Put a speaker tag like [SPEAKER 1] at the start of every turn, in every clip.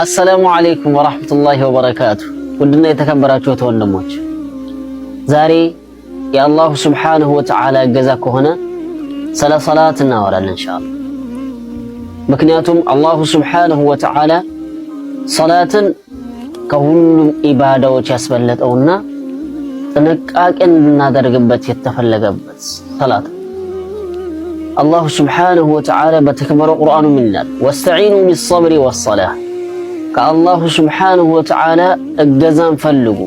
[SPEAKER 1] አሰላሙ አለይኩም ወራህመቱላሂ ወበረካቱ። ውድና የተከበራችሁ ወንድሞች ዛሬ የአላሁ ሱብሓነሁ ወተዓላ እገዛ ከሆነ ስለ ሰላት እናወራለን ኢንሻአላህ። ምክንያቱም አላሁ ሱብሓነሁ ወተዓላ ሰላትን ከሁሉም ኢባዳዎች ያስበለጠውና ጥንቃቄን እንድናደርግበት የተፈለገበት ሰላት አላሁ ሱብሓነሁ ወተዓላ በተከበረው ቁርአኑ ምን ይላል? ወስተዒኑ ቢሰብሪ ወሰላህ ከአላሁ ሱብሓነሁ ወተዓላ እገዛን ፈልጉ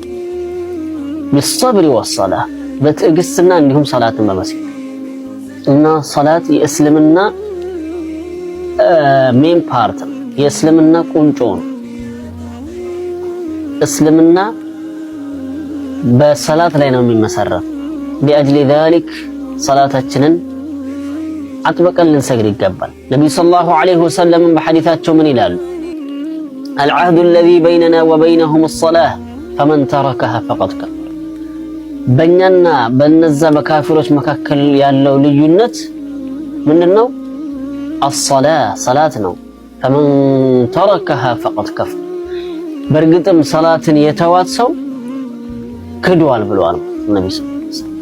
[SPEAKER 1] ቢሰብሪ ወሰላህ በትዕግስትና እንዲሁም ሰላትን በመስገድ እና ሰላት የእስልምና ሜን ፓርት ነው። የእስልምና ቁንጮ ነው። እስልምና በሰላት ላይ ነው የሚመሰረት። ቢአጅሊ ዛሊክ ሰላታችንን አጥብቀን ልንሰግድ ይገባል። ነቢዩ ሰለላሁ ዐለይሂ ወሰለም በሐዲታቸው ምን ይላሉ? አልዐህዱ አለዚ በይነና ወበይነሁም ሰላህ ፈመን ተረከሃ ፈቀድ ከፈር። በእኛና በነዛ በካፊሮች መካከል ያለው ልዩነት ምንድነው? አሰላህ ሰላት ነው። ፈመን ተረከሃ ፈቀድ ከፈር። በእርግጥም ሰላትን የተዋት ሰው ክዷል ብለዋል ነብዩ ሰለላሁ ዐለይሂ ወሰለም፣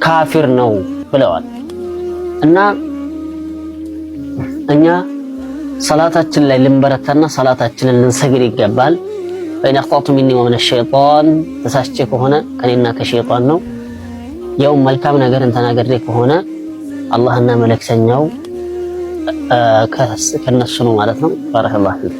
[SPEAKER 1] ካፊር ነው ብለዋል። እና እኛ ሰላታችን ላይ ልንበረታና ሰላታችንን ልንሰግድ ይገባል። ፈኢን አኽጠእቱ ሚኒ ወሚነ ሸይጣን ተሳስቼ ከሆነ ከኔና ከሸይጣን ነው። ያው መልካም ነገርን ተናግሬ ከሆነ አላህና መልእክተኛው ከነሱ ነው ማለት ነው። ባረከላሁ ፊክ